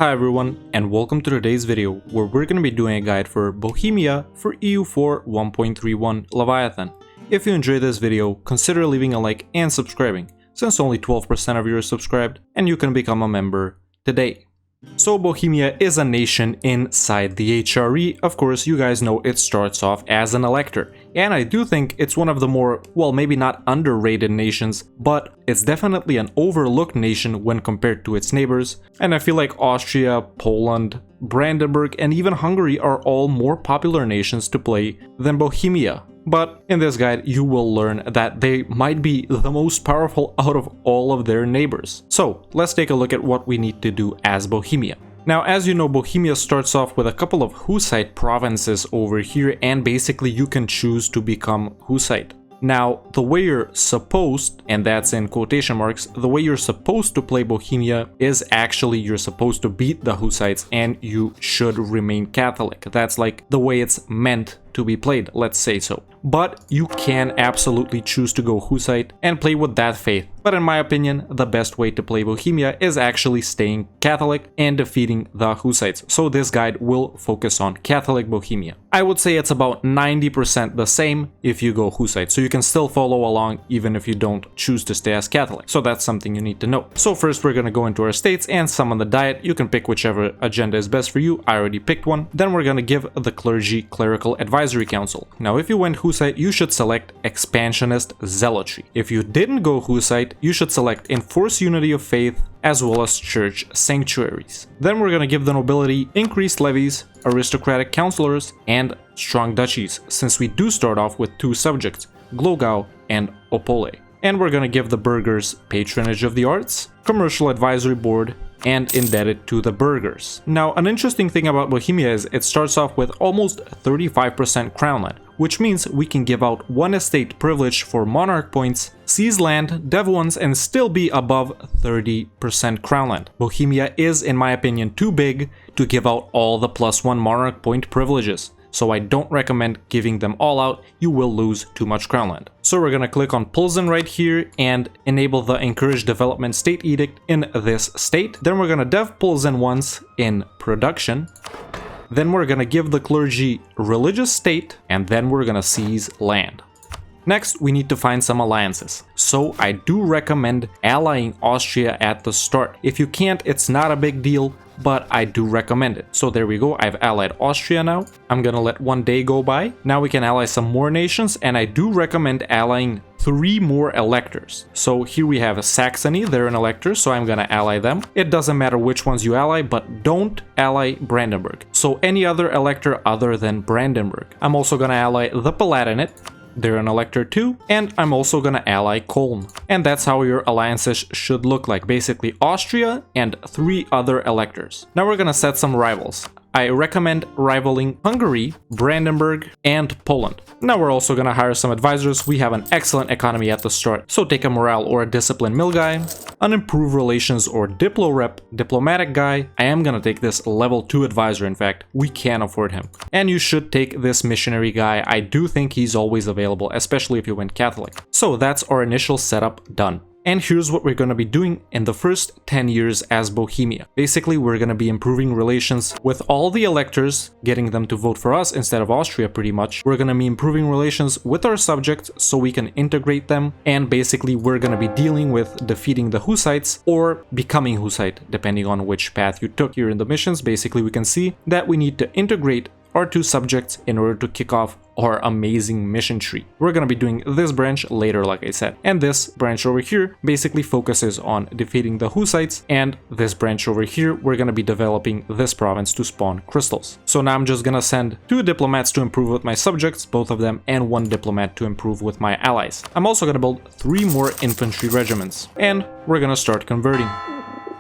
Hi everyone, and welcome to today's video where we're going to be doing a guide for Bohemia for EU4 1.31 Leviathan. If you enjoyed this video, consider leaving a like and subscribing, since only 12% of you are subscribed, and you can become a member today. So Bohemia is a nation inside the HRE. Of course, you guys know it starts off as an elector, and I do think it's one of the more, well, maybe not underrated nations, but it's definitely an overlooked nation when compared to its neighbors, and I feel like Austria, Poland, Brandenburg, and even Hungary are all more popular nations to play than Bohemia. But in this guide, you will learn that they might be the most powerful out of all of their neighbors. So let's take a look at what we need to do as Bohemia. Now, as you know, Bohemia starts off with a couple of Hussite provinces over here, and basically you can choose to become Hussite. Now, the way you're supposed, and that's in quotation marks, the way you're supposed to play Bohemia is actually you're supposed to beat the Hussites and you should remain Catholic. That's like the way it's meant to be played, let's say so. But you can absolutely choose to go Hussite and play with that faith. But in my opinion, the best way to play Bohemia is actually staying Catholic and defeating the Hussites. So this guide will focus on Catholic Bohemia. I would say it's about 90% the same if you go Hussite. So you can still follow along even if you don't choose to stay as Catholic. So that's something you need to know. So first we're gonna go into our states and summon the diet. You can pick whichever agenda is best for you. I already picked one. Then we're gonna give the clergy clerical advisory council. Now if you went Hussite, you should select expansionist zealotry. If you didn't go Hussite, you should select enforce unity of faith as well as church sanctuaries. Then we're gonna give the nobility increased levies, aristocratic councillors, and strong duchies, since we do start off with two subjects, Glogau and Opole. And we're gonna give the burghers patronage of the arts, commercial advisory board, and indebted to the burghers. Now, an interesting thing about Bohemia is it starts off with almost 35% crown land, which means we can give out one estate privilege for monarch points, seize land, dev ones, and still be above 30% crown land. Bohemia is, in my opinion, too big to give out all the +1 monarch point privileges. So I don't recommend giving them all out, you will lose too much crown land. So we're gonna click on Pilsen right here and enable the Encourage Development State Edict in this state. Then we're gonna dev Pilsen once in production. Then we're gonna give the clergy religious state, and then we're gonna seize land. Next, we need to find some alliances. So I do recommend allying Austria at the start. If you can't, it's not a big deal, but I do recommend it. So there we go, I've allied Austria now. I'm gonna let one day go by. Now we can ally some more nations, and I do recommend allying 3 more electors. So here we have Saxony, they're an elector, so I'm gonna ally them. It doesn't matter which ones you ally, but don't ally Brandenburg. So any other elector other than Brandenburg. I'm also gonna ally the Palatinate. They're an elector too, and I'm also gonna ally Cologne. And that's how your alliances should look like, basically Austria and 3 other electors. Now we're gonna set some rivals. I recommend rivaling Hungary, Brandenburg, and Poland. Now we're also gonna hire some advisors. We have an excellent economy at the start, so take a morale or a discipline mill guy, an improved relations or diplo rep diplomatic guy. I am gonna take this level 2 advisor, in fact, we can afford him. And you should take this missionary guy. I do think he's always available, especially if you went Catholic. So that's our initial setup done. And here's what we're going to be doing in the first 10 years as Bohemia. Basically, we're going to be improving relations with all the electors, getting them to vote for us instead of Austria pretty much. We're going to be improving relations with our subjects so we can integrate them. And basically, we're going to be dealing with defeating the Hussites or becoming Hussite, depending on which path you took here in the missions. Basically, we can see that we need to integrate our 2 subjects in order to kick off our amazing mission tree. We're gonna be doing this branch later, like I said. And this branch over here basically focuses on defeating the Hussites, and this branch over here, we're gonna be developing this province to spawn crystals. So now I'm just gonna send 2 diplomats to improve with my subjects, both of them, and 1 diplomat to improve with my allies. I'm also gonna build 3 more infantry regiments, and we're gonna start converting.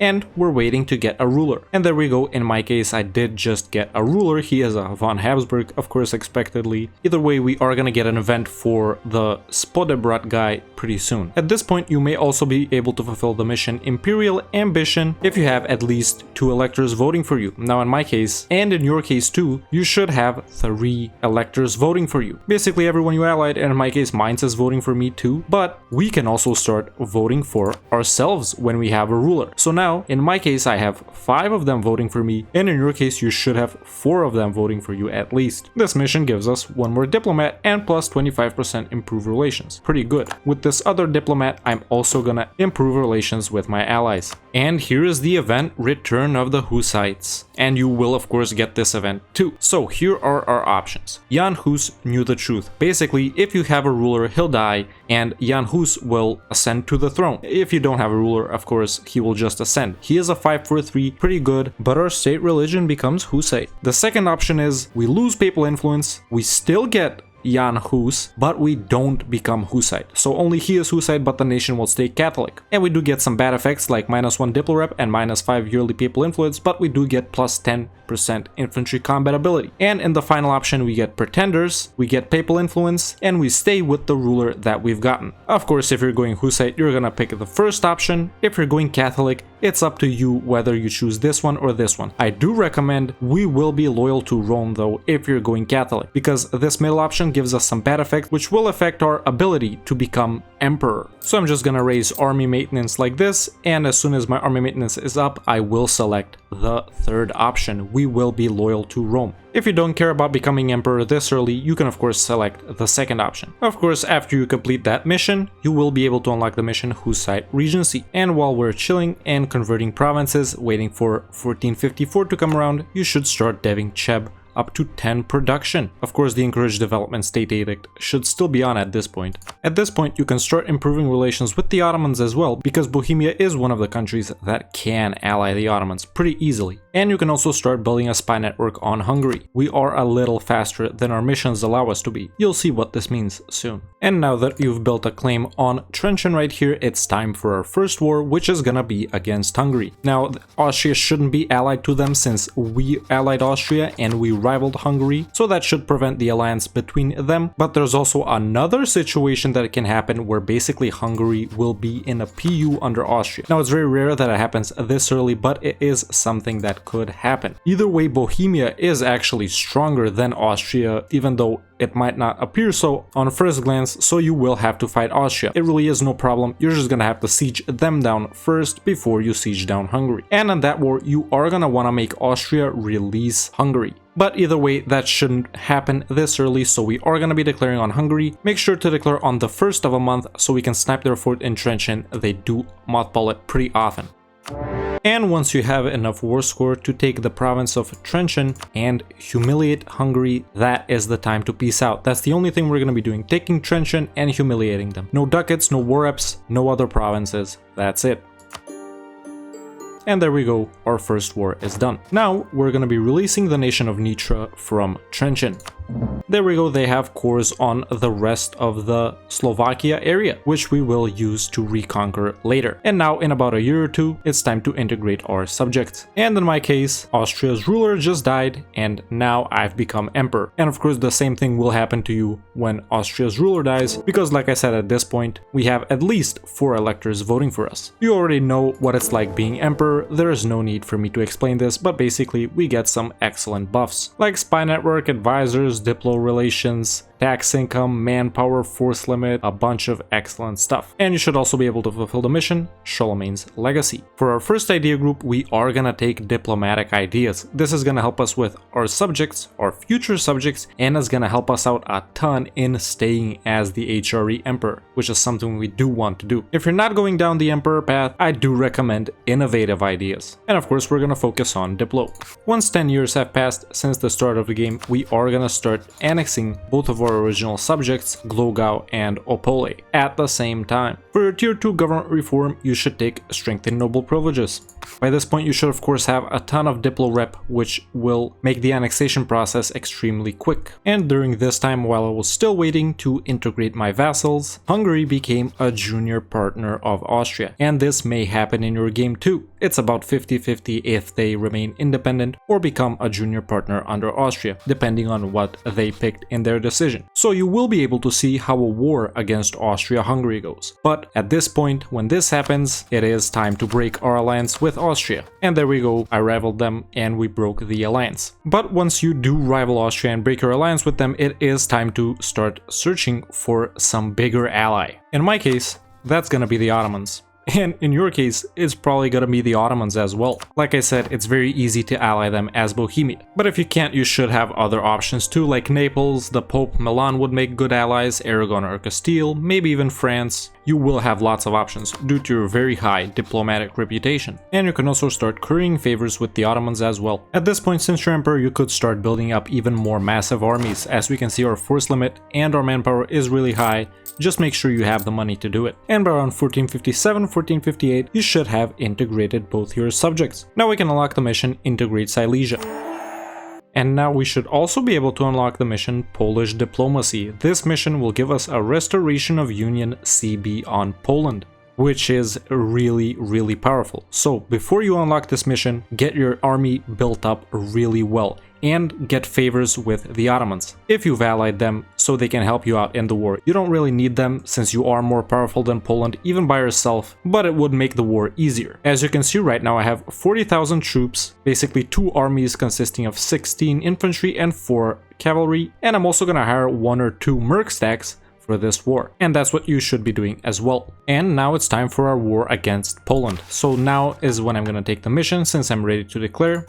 And we're waiting to get a ruler. And there we go, in my case I did just get a ruler. He is a von Habsburg, of course, expectedly. Either way, we are gonna get an event for the Spodebrat guy pretty soon. At this point, you may also be able to fulfill the mission Imperial Ambition if you have at least 2 electors voting for you. Now in my case, and in your case too, you should have 3 electors voting for you. Basically everyone you allied, and in my case Mainz is voting for me too, but we can also start voting for ourselves when we have a ruler. So now now, in my case, I have 5 of them voting for me, and in your case, you should have 4 of them voting for you at least. This mission gives us 1 more diplomat and plus 25% improve relations. Pretty good. With this other diplomat, I'm also gonna improve relations with my allies. And here is the event, Return of the Hussites. And you will of course get this event too. So here are our options. Jan Hus knew the truth. Basically, if you have a ruler, he'll die, and Jan Hus will ascend to the throne. If you don't have a ruler, of course, he will just ascend. He is a 543, pretty good, but our state religion becomes Hussite. The second option is we lose papal influence, we still get Jan Hus, but we don't become Hussite. So only he is Hussite, but the nation will stay Catholic. And we do get some bad effects like -1 Diplorep and -5 yearly papal influence, but we do get plus 10% infantry combat ability. And in the final option, we get Pretenders, we get papal influence, and we stay with the ruler that we've gotten. Of course, if you're going Hussite, you're gonna pick the first option. If you're going Catholic, it's up to you whether you choose this one or this one. I do recommend we will be loyal to Rome though if you're going Catholic, because this middle option gives us some bad effects which will affect our ability to become emperor. So I'm just gonna raise army maintenance like this, and as soon as my army maintenance is up, I will select the third option. We will be loyal to Rome. If you don't care about becoming emperor this early, you can of course select the second option. Of course, after you complete that mission, you will be able to unlock the mission Hussite Regency. And while we're chilling and converting provinces, waiting for 1454 to come around, you should start deving Cheb up to 10 production. Of course, the encouraged development state edict should still be on at this point. At this point, you can start improving relations with the Ottomans as well, because Bohemia is one of the countries that can ally the Ottomans pretty easily. And you can also start building a spy network on Hungary. We are a little faster than our missions allow us to be. You'll see what this means soon. And now that you've built a claim on Trenčín right here, it's time for our first war, which is gonna be against Hungary. Now, Austria shouldn't be allied to them since we allied Austria and we rivaled Hungary, so that should prevent the alliance between them. But there's also another situation that can happen where basically Hungary will be in a PU under Austria. Now, it's very rare that it happens this early, but it is something that could happen. Either way, Bohemia is actually stronger than Austria, even though it might not appear so on first glance, so you will have to fight Austria. It really is no problem, you're just gonna have to siege them down first before you siege down Hungary. And in that war, you are gonna wanna make Austria release Hungary. But either way, that shouldn't happen this early, so we are gonna be declaring on Hungary. Make sure to declare on the 1st of a month so we can snipe their fort in Trenčín. They do mothball it pretty often. And once you have enough war score to take the province of Trenčín and humiliate Hungary, that is the time to peace out. That's the only thing we're going to be doing, taking Trenčín and humiliating them. No ducats, no war reps, no other provinces. That's it. And there we go, our first war is done. Now we're going to be releasing the nation of Nitra from Trenčín. There we go, they have cores on the rest of the Slovakia area, which we will use to reconquer later. And now in about a year or two, it's time to integrate our subjects. And in my case, Austria's ruler just died, and now I've become emperor. And of course, the same thing will happen to you when Austria's ruler dies, because like I said, at this point, we have at least 4 electors voting for us. You already know what it's like being emperor, there is no need for me to explain this, but basically we get some excellent buffs, like spy network, advisors, diplo relations, tax income, manpower, force limit, a bunch of excellent stuff. And you should also be able to fulfill the mission, Charlemagne's Legacy. For our first idea group, we are gonna take diplomatic ideas. This is gonna help us with our subjects, our future subjects, and is gonna help us out a ton in staying as the HRE Emperor, which is something we do want to do. If you're not going down the Emperor path, I do recommend innovative ideas. And of course, we're gonna focus on diplo. Once 10 years have passed since the start of the game, we are gonna start annexing both of our original subjects, Glogau and Opole, at the same time. For your tier 2 government reform, you should take strengthened noble privileges. By this point, you should of course have a ton of diplo rep, which will make the annexation process extremely quick. And during this time, while I was still waiting to integrate my vassals, Hungary became a junior partner of Austria. And this may happen in your game too. It's about 50-50 if they remain independent or become a junior partner under Austria, depending on what they picked in their decision. So you will be able to see how a war against Austria-Hungary goes. But at this point, when this happens, it is time to break our alliance with Austria. And there we go, I rivaled them and we broke the alliance. But once you do rival Austria and break your alliance with them, it is time to start searching for some bigger ally. In my case, that's gonna be the Ottomans. And in your case, it's probably gonna be the Ottomans as well. Like I said, it's very easy to ally them as Bohemia. But if you can't, you should have other options too, like Naples, the Pope, Milan would make good allies, Aragon or Castile, maybe even France. You will have lots of options due to your very high diplomatic reputation. And you can also start currying favors with the Ottomans as well. At this point, since you're emperor, you could start building up even more massive armies. As we can see, our force limit and our manpower is really high. Just make sure you have the money to do it. And by around 1457, 1458, you should have integrated both your subjects. Now we can unlock the mission Integrate Silesia. And now we should also be able to unlock the mission Polish Diplomacy. This mission will give us a Restoration of Union CB on Poland, which is really powerful. So before you unlock this mission, get your army built up really well and get favors with the Ottomans if you've allied them so they can help you out in the war. You don't really need them since you are more powerful than Poland even by yourself, but it would make the war easier. As you can see right now, I have 40,000 troops, basically 2 armies consisting of 16 infantry and 4 cavalry, and I'm also gonna hire 1 or 2 merc stacks for this war, and that's what you should be doing as well. And now it's time for our war against Poland. So now is when I'm gonna take the mission since I'm ready to declare.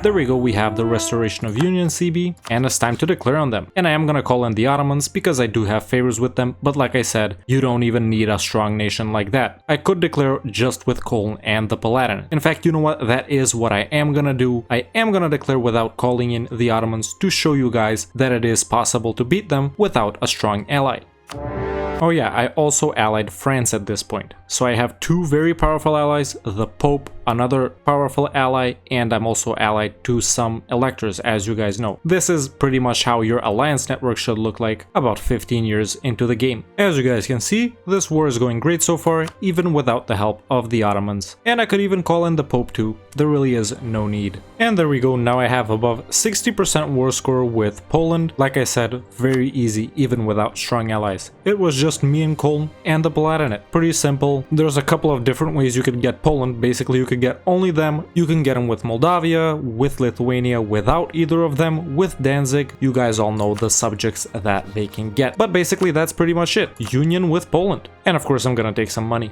There we go, we have the Restoration of Union CB, and it's time to declare on them. And I am gonna call in the Ottomans because I do have favors with them, but like I said, you don't even need a strong nation like that. I could declare just with Cologne and the Palatinate. In fact, you know what, that is what I am gonna do. I am gonna declare without calling in the Ottomans to show you guys that it is possible to beat them without a strong ally. Oh yeah, I also allied France at this point. So I have 2 very powerful allies, the Pope, another powerful ally, and I'm also allied to some electors, as you guys know. This is pretty much how your alliance network should look like about 15 years into the game. As you guys can see, this war is going great so far, even without the help of the Ottomans. And I could even call in the Pope too, there really is no need. And there we go, now I have above 60% war score with Poland. Like I said, very easy, even without strong allies. It was just me and Cologne and the Palatinate. Pretty simple. There's a couple of different ways you could get Poland. Basically, you could get only them. You can get them with Moldavia, with Lithuania, without either of them, with Danzig. You guys all know the subjects that they can get. But basically, that's pretty much it. Union with Poland. And of course, I'm gonna take some money.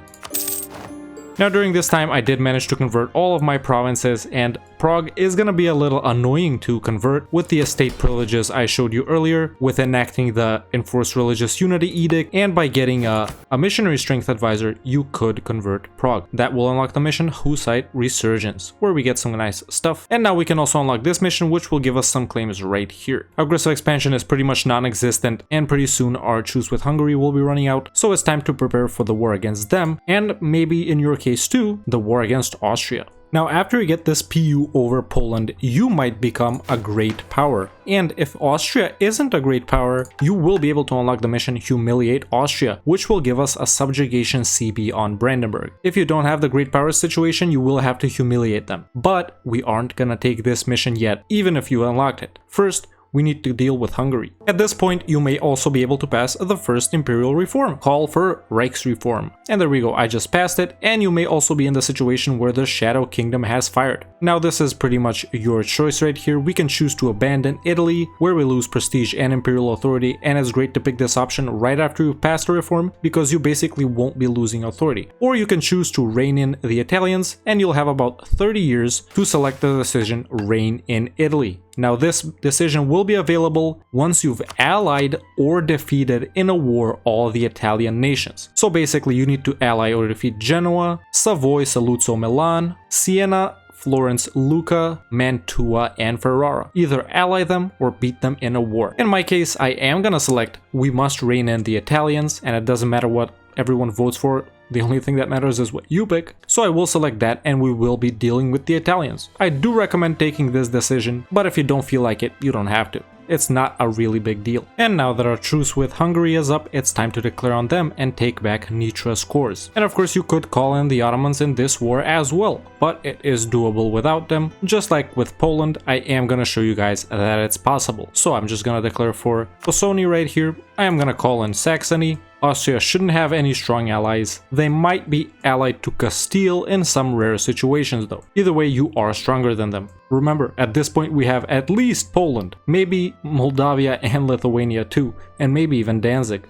Now during this time I did manage to convert all of my provinces, and Prague is gonna be a little annoying to convert with the estate privileges I showed you earlier, with enacting the Enforced Religious Unity Edict, and by getting a missionary strength advisor you could convert Prague. That will unlock the mission Hussite Resurgence, where we get some nice stuff. And now we can also unlock this mission, which will give us some claims right here. Aggressive expansion is pretty much non-existent, and pretty soon our truce with Hungary will be running out, so it's time to prepare for the war against them, and maybe in your case too, the war against Austria. Now after you get this PU over Poland, you might become a great power. And if Austria isn't a great power, you will be able to unlock the mission Humiliate Austria, which will give us a subjugation CB on Brandenburg. If you don't have the great power situation, you will have to humiliate them. But we aren't gonna take this mission yet, even if you unlocked it. First, we need to deal with Hungary. At this point, you may also be able to pass the first imperial reform, call for Reichsreform. And there we go, I just passed it, and you may also be in the situation where the Shadow Kingdom has fired. Now this is pretty much your choice right here. We can choose to abandon Italy, where we lose prestige and imperial authority, and it's great to pick this option right after you've passed a reform, because you basically won't be losing authority. Or you can choose to rein in the Italians, and you'll have about 30 years to select the decision Reign in Italy. Now this decision will be available once you've allied or defeated in a war all the Italian nations. So basically you need to ally or defeat Genoa, Savoy, Saluzzo, Milan, Siena, Florence, Lucca, Mantua, and Ferrara. Either ally them or beat them in a war. In my case, I am gonna select we must rein in the Italians, and it doesn't matter what everyone votes for. The only thing that matters is what you pick. So I will select that, and we will be dealing with the Italians. I do recommend taking this decision, but if you don't feel like it, you don't have to. It's not a really big deal. And now that our truce with Hungary is up, it's time to declare on them and take back Nitra's cores. And of course you could call in the Ottomans in this war as well, but it is doable without them. Just like with Poland, I am gonna show you guys that it's possible. So I'm just gonna declare for Posoni right here. I am gonna call in Saxony. Austria shouldn't have any strong allies. They might be allied to Castile in some rare situations though. Either way, you are stronger than them. Remember, at this point we have at least Poland, maybe Moldavia and Lithuania too, and maybe even Danzig.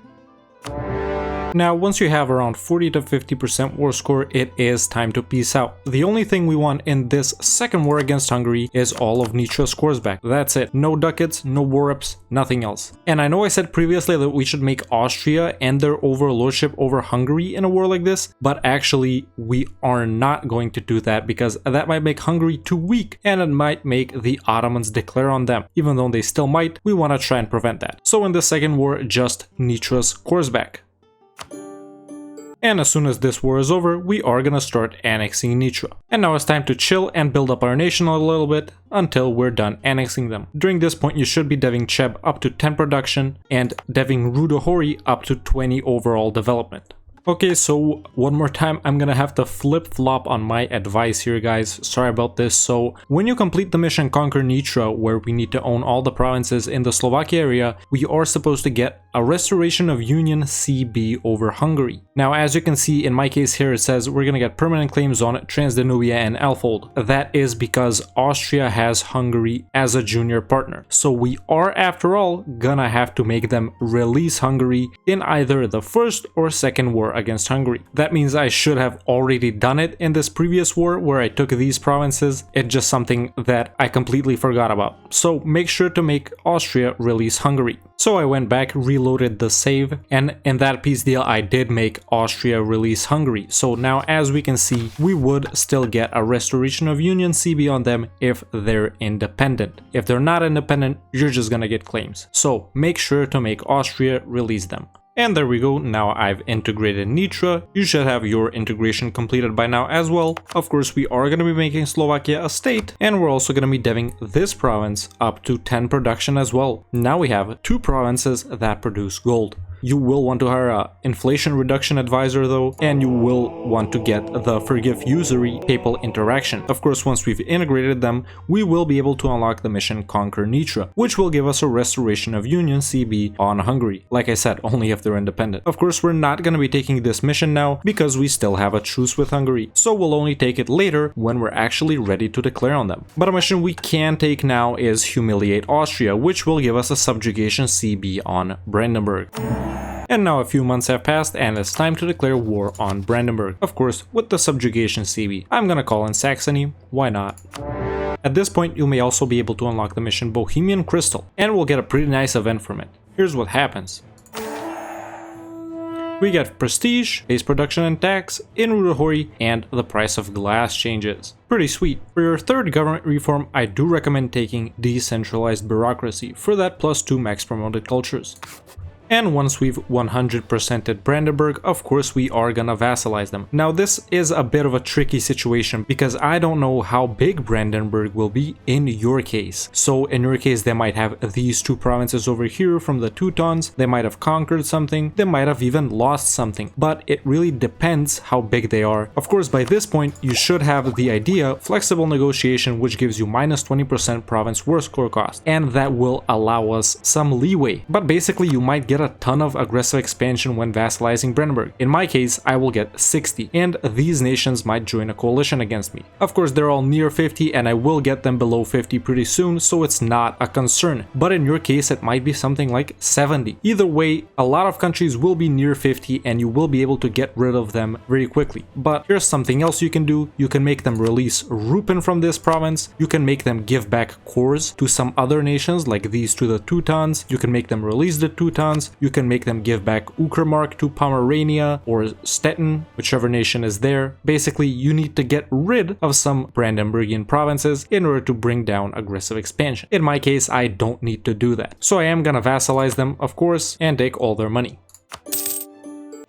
Now, once you have around 40 to 50% war score, it is time to peace out. The only thing we want in this second war against Hungary is all of Nitra's scores back. That's it. No ducats, no war reps, nothing else. And I know I said previously that we should make Austria and their overlordship over Hungary in a war like this, but actually we are not going to do that because that might make Hungary too weak and it might make the Ottomans declare on them. Even though they still might, we want to try and prevent that. So in the second war, just Nitra's cores back. And as soon as this war is over, we are gonna start annexing Nitra. And now it's time to chill and build up our nation a little bit until we're done annexing them. During this point, you should be deving Cheb up to 10 production and deving Rudohori up to 20 overall development. Okay, so one more time, I'm gonna have to flip-flop on my advice here, guys. Sorry about this. So when you complete the mission Conquer Nitra, where we need to own all the provinces in the Slovakia area, we are supposed to get a Restoration of Union CB over Hungary. Now, as you can see in my case here, it says we're gonna get permanent claims on Transdanubia and Alfold. That is because Austria has Hungary as a junior partner. So we are, after all, gonna have to make them release Hungary in either the first or second war against Hungary. That means I should have already done it in this previous war where I took these provinces. It's just something that I completely forgot about. So make sure to make Austria release Hungary. So I went back, reloaded the save, and in that peace deal I did make Austria release Hungary. So now, as we can see, we would still get a Restoration of Union CB on them if they're independent. If they're not independent, you're just gonna get claims. So make sure to make Austria release them. And there we go, now I've integrated Nitra. You should have your integration completed by now as well. Of course, we are going to be making Slovakia a state, and we're also going to be deving this province up to 10 production as well. Now we have 2 provinces that produce gold. You will want to hire an inflation reduction advisor though, and you will want to get the Forgive Usury Papal Interaction. Of course, once we've integrated them, we will be able to unlock the mission Conquer Nitra, which will give us a Restoration of Union CB on Hungary. Like I said, only if they're independent. Of course, we're not going to be taking this mission now because we still have a truce with Hungary, so we'll only take it later when we're actually ready to declare on them. But a mission we can take now is Humiliate Austria, which will give us a Subjugation CB on Brandenburg. And now a few months have passed and it's time to declare war on Brandenburg. Of course, with the Subjugation CB. I'm gonna call in Saxony, why not? At this point, you may also be able to unlock the mission Bohemian Crystal, and we'll get a pretty nice event from it. Here's what happens. We get prestige, base production and tax, in Rudohori, and the price of glass changes. Pretty sweet. For your third government reform, I do recommend taking decentralized bureaucracy, for that +2 max promoted cultures. And once we've 100%ed Brandenburg, of course we are gonna vassalize them. Now this is a bit of a tricky situation because I don't know how big Brandenburg will be in your case. So in your case they might have these 2 provinces over here from the Teutons, they might have conquered something, they might have even lost something, but it really depends how big they are. Of course, by this point you should have the idea flexible negotiation, which gives you -20% province war score cost, and that will allow us some leeway. But basically you might get a ton of aggressive expansion when vassalizing Brandenburg. In my case, I will get 60, and these nations might join a coalition against me. Of course, they're all near 50, and I will get them below 50 pretty soon, so it's not a concern. But in your case, it might be something like 70. Either way, a lot of countries will be near 50, and you will be able to get rid of them very quickly. But here's something else you can do. You can make them release Rupen from this province. You can make them give back cores to some other nations, like these to the Teutons. You can make them release the Teutons. You can make them give back Uckermark to Pomerania or Stettin, whichever nation is there. Basically, you need to get rid of some Brandenburgian provinces in order to bring down aggressive expansion. In my case, I don't need to do that. So I am gonna vassalize them, of course, and take all their money.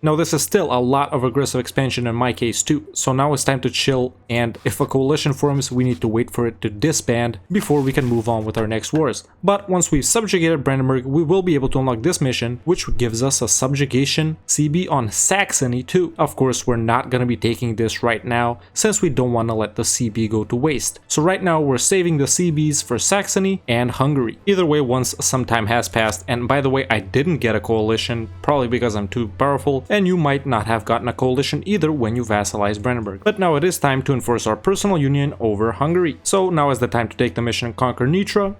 Now this is still a lot of aggressive expansion in my case too, so now it's time to chill, and if a coalition forms, we need to wait for it to disband before we can move on with our next wars. But once we've subjugated Brandenburg, we will be able to unlock this mission, which gives us a subjugation CB on Saxony too. Of course, we're not going to be taking this right now, since we don't want to let the CB go to waste. So right now we're saving the CBs for Saxony and Hungary. Either way, once some time has passed, and by the way, I didn't get a coalition, probably because I'm too powerful, and you might not have gotten a coalition either when you vassalize Brandenburg. But now it is time to enforce our personal union over Hungary. So now is the time to take the mission Conquer Nitra.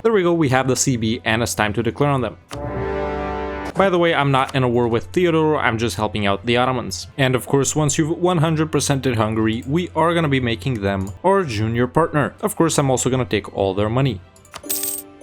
There we go, we have the CB and it's time to declare on them. By the way, I'm not in a war with Theodore, I'm just helping out the Ottomans. And of course, once you've 100%ed Hungary, we are gonna be making them our junior partner. Of course, I'm also gonna take all their money.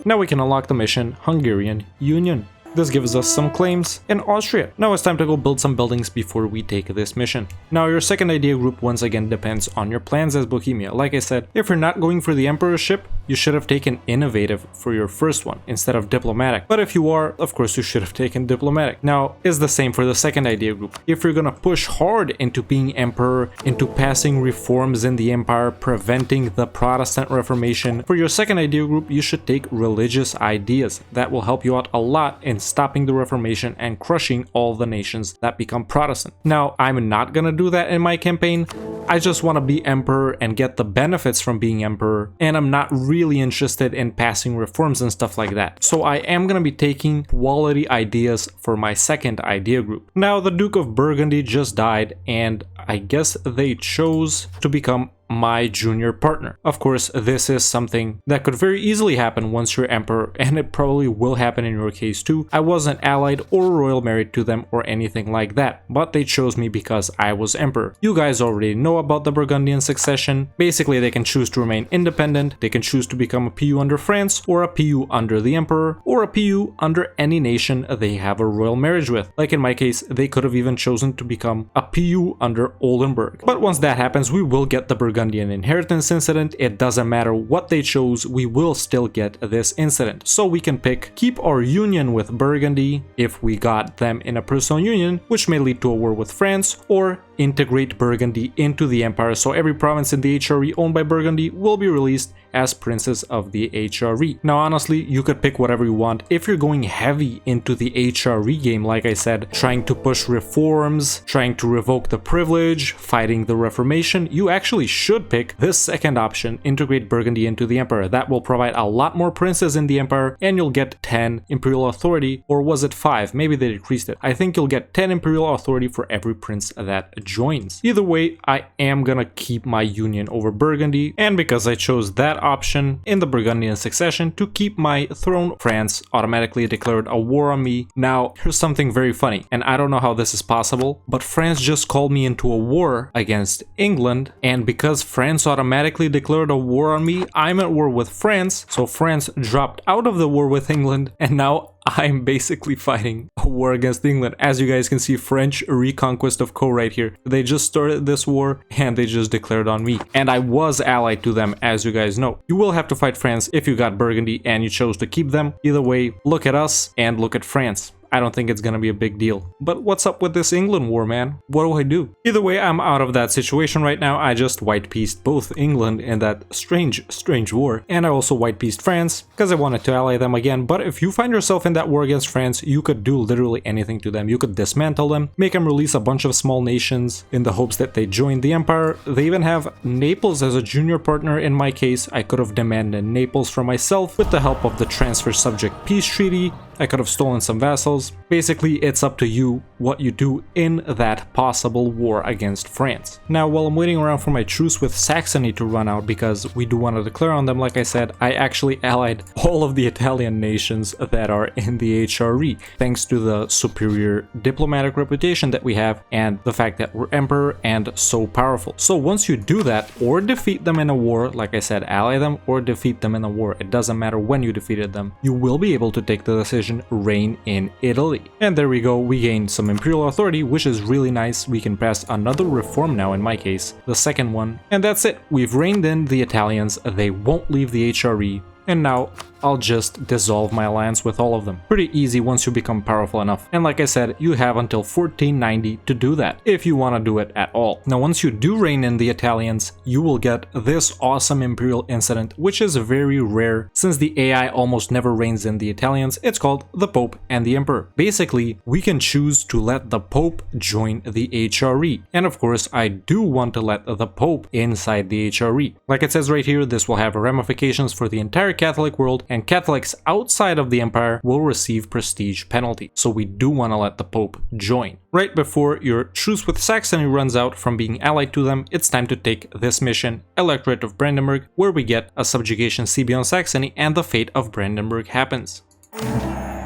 Now we can unlock the mission Hungarian Union. This gives us some claims in Austria. Now it's time to go build some buildings before we take this mission. Now your second idea group once again depends on your plans as Bohemia. Like I said, if you're not going for the emperorship, you should have taken innovative for your first one instead of diplomatic. But if you are, of course you should have taken diplomatic. Now it's the same for the second idea group. If you're gonna push hard into being emperor, into passing reforms in the empire, preventing the Protestant Reformation, for your second idea group you should take religious ideas. That will help you out a lot in stopping the Reformation and crushing all the nations that become Protestant. Now, I'm not gonna do that in my campaign. I just want to be emperor and get the benefits from being emperor, and I'm not really interested in passing reforms and stuff like that. So I am gonna be taking quality ideas for my second idea group. Now, the Duke of Burgundy just died, and I guess they chose to become my junior partner. Of course, this is something that could very easily happen once you're emperor, and it probably will happen in your case too. I wasn't allied or royal married to them or anything like that, but they chose me because I was emperor. You guys already know about the Burgundian succession. Basically, they can choose to remain independent, they can choose to become a PU under France, or a PU under the emperor, or a PU under any nation they have a royal marriage with. Like in my case, they could have even chosen to become a PU under Oldenburg. But once that happens, we will get the Burgundian inheritance incident. It doesn't matter what they chose, we will still get this incident. So we can pick keep our union with Burgundy if we got them in a personal union, which may lead to a war with France, or integrate Burgundy into the empire, so every province in the HRE owned by Burgundy will be released as princes of the HRE. Now honestly, you could pick whatever you want. If you're going heavy into the HRE game, like I said, trying to push reforms, trying to revoke the privilege, fighting the Reformation, you actually should pick this second option, integrate Burgundy into the empire. That will provide a lot more princes in the empire, and you'll get 10 imperial authority, or was it 5? Maybe they decreased it. I think you'll get 10 imperial authority for every prince that joins. Either way, I am gonna keep my union over Burgundy, and because I chose that option in the Burgundian succession to keep my throne, France automatically declared a war on me. Now, here's something very funny, and I don't know how this is possible, but France just called me into a war against England, and because France automatically declared a war on me, I'm at war with France, so France dropped out of the war with England, and now I'm basically fighting a war against England. As you guys can see, French reconquest of Co right here. They just started this war and they just declared on me. And I was allied to them, as you guys know. You will have to fight France if you got Burgundy and you chose to keep them. Either way, look at us and look at France. I don't think it's gonna be a big deal. But what's up with this England war, man? What do I do? Either way, I'm out of that situation right now. I just white-pieced both England in that strange war. And I also white-pieced France, because I wanted to ally them again. But if you find yourself in that war against France, you could do literally anything to them. You could dismantle them, make them release a bunch of small nations in the hopes that they join the empire. They even have Naples as a junior partner. In my case, I could have demanded Naples for myself with the help of the Transfer Subject Peace Treaty. I could have stolen some vassals. Basically, it's up to you what you do in that possible war against France. Now, while I'm waiting around for my truce with Saxony to run out, because we do want to declare on them, like I said, I actually allied all of the Italian nations that are in the HRE, thanks to the superior diplomatic reputation that we have and the fact that we're emperor and so powerful. So once you do that, or defeat them in a war, like I said, ally them or defeat them in a war, it doesn't matter when you defeated them, you will be able to take the decision reign in Italy. And there we go, we gained some imperial authority, which is really nice. We can pass another reform now, in my case, the second one. And that's it, we've reined in the Italians, they won't leave the HRE, and now I'll just dissolve my alliance with all of them. Pretty easy once you become powerful enough. And like I said, you have until 1490 to do that, if you want to do it at all. Now once you do rein in the Italians, you will get this awesome imperial incident, which is very rare since the AI almost never reigns in the Italians. It's called the Pope and the Emperor. Basically, we can choose to let the Pope join the HRE. And of course, I do want to let the Pope inside the HRE. Like it says right here, this will have ramifications for the entire Catholic world, and Catholics outside of the empire will receive prestige penalty. So we do want to let the Pope join. Right before your truce with Saxony runs out from being allied to them, it's time to take this mission, Electorate of Brandenburg, where we get a subjugation CB on Saxony and the fate of Brandenburg happens.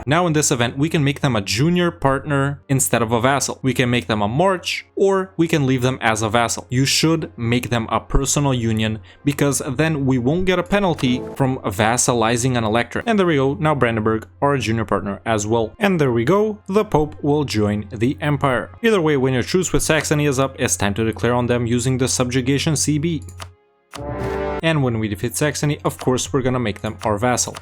Now in this event, we can make them a junior partner instead of a vassal. We can make them a march, or we can leave them as a vassal. You should make them a personal union, because then we won't get a penalty from vassalizing an electorate. And there we go, now Brandenburg are a junior partner as well. And there we go, the Pope will join the Empire. Either way, when your truce with Saxony is up, it's time to declare on them using the subjugation CB. And when we defeat Saxony, of course we're gonna make them our vassal.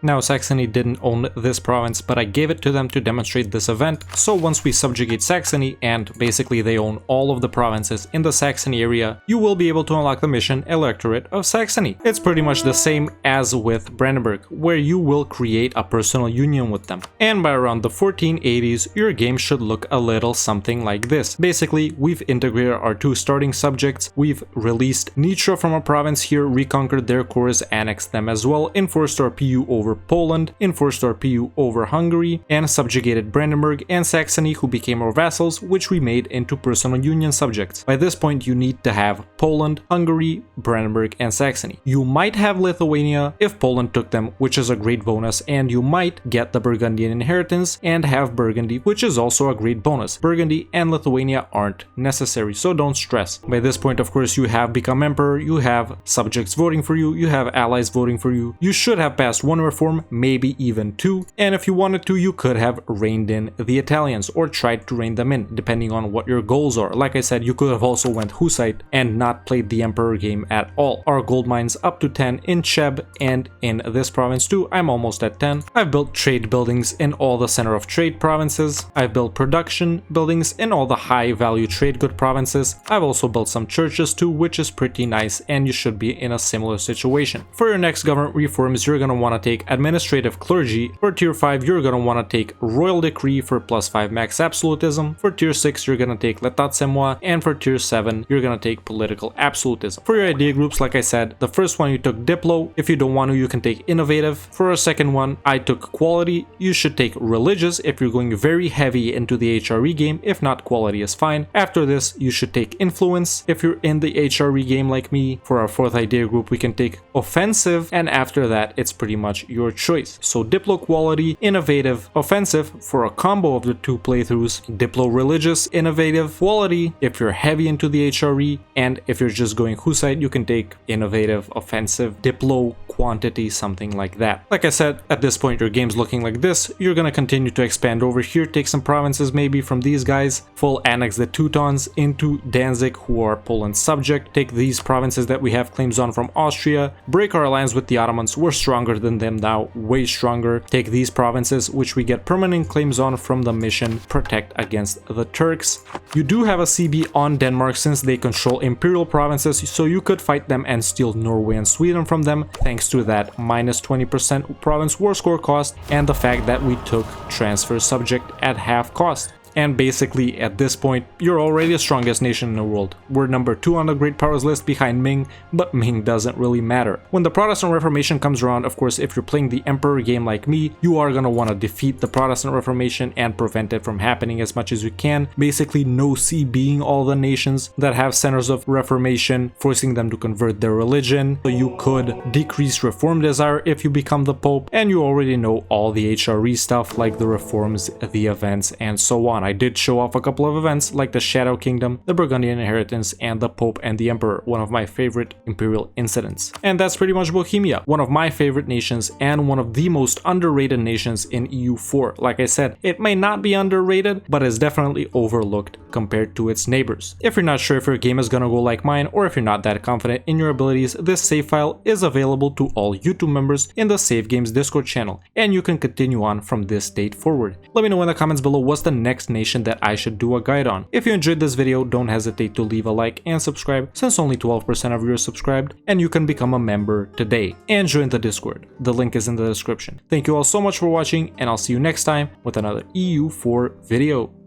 Now Saxony didn't own this province, but I gave it to them to demonstrate this event, so once we subjugate Saxony and basically they own all of the provinces in the Saxony area, you will be able to unlock the mission Electorate of Saxony. It's pretty much the same as with Brandenburg, where you will create a personal union with them. And by around the 1480s, your game should look a little something like this. Basically, we've integrated our two starting subjects, we've released Nitra from a province here, reconquered their cores, annexed them as well, enforced our PU over Poland, enforced our PU over Hungary, and subjugated Brandenburg and Saxony, who became our vassals, which we made into personal union subjects. By this point, you need to have Poland, Hungary, Brandenburg, and Saxony. You might have Lithuania if Poland took them, which is a great bonus, and you might get the Burgundian inheritance and have Burgundy, which is also a great bonus. Burgundy and Lithuania aren't necessary, so don't stress. By this point, of course, you have become emperor, you have subjects voting for you, you have allies voting for you. You should have passed one reform, maybe even two, and if you wanted to, you could have reined in the Italians or tried to rein them in, depending on what your goals are. Like I said, you could have also went Hussite and not played the Emperor game at all. Our gold mines up to 10 in Cheb and in this province too. I'm almost at 10. I've built trade buildings in all the center of trade provinces. I've built production buildings in all the high value trade good provinces. I've also built some churches too, which is pretty nice, and you should be in a similar situation. For your next government reforms, you're going to want to take administrative clergy. For tier 5, you're gonna want to take royal decree for +5 max absolutism. For tier 6, you're gonna take l'état c'est moi, and for tier 7, you're gonna take political absolutism. For your idea groups, like I said, the first one you took diplo. If you don't want to, you can take innovative. For a second one, I took quality. You should take religious if you're going very heavy into the HRE game. If not, quality is fine. After this, you should take influence if you're in the HRE game like me. For our fourth idea group, we can take offensive, and after that, it's pretty much your choice. So diplo quality, innovative, offensive for a combo of the two playthroughs, diplo religious, innovative, quality if you're heavy into the HRE, and if you're just going Hussite, you can take innovative, offensive, diplo, quantity, something like that. Like I said, at this point your game's looking like this. You're gonna continue to expand over here, take some provinces maybe from these guys, full annex the Teutons into Danzig, who are Poland's subject, take these provinces that we have claims on from Austria, break our alliance with the Ottomans. We're stronger than them now, way stronger. Take these provinces, which we get permanent claims on from the mission Protect Against the Turks. You do have a CB on Denmark since they control imperial provinces, so you could fight them and steal Norway and Sweden from them, thanks to that -20% province war score cost and the fact that we took transfer subject at half cost. And basically, at this point, you're already the strongest nation in the world. We're number 2 on the Great Powers list behind Ming, but Ming doesn't really matter. When the Protestant Reformation comes around, of course, if you're playing the Emperor game like me, you are gonna want to defeat the Protestant Reformation and prevent it from happening as much as you can. Basically, no CBing all the nations that have centers of Reformation, forcing them to convert their religion. So you could decrease reform desire if you become the Pope, and you already know all the HRE stuff like the reforms, the events, and so on. I did show off a couple of events like the Shadow Kingdom, the Burgundian Inheritance, and the Pope and the Emperor, one of my favorite imperial incidents. And that's pretty much Bohemia, one of my favorite nations and one of the most underrated nations in EU4. Like I said, it may not be underrated, but is definitely overlooked compared to its neighbors. If you're not sure if your game is gonna go like mine, or if you're not that confident in your abilities, this save file is available to all YouTube members in the Save Games Discord channel, and you can continue on from this date forward. Let me know in the comments below what's the next nation that I should do a guide on. If you enjoyed this video, don't hesitate to leave a like and subscribe, since only 12% of you are subscribed, and you can become a member today and join the Discord. The link is in the description. Thank you all so much for watching, and I'll see you next time with another EU4 video.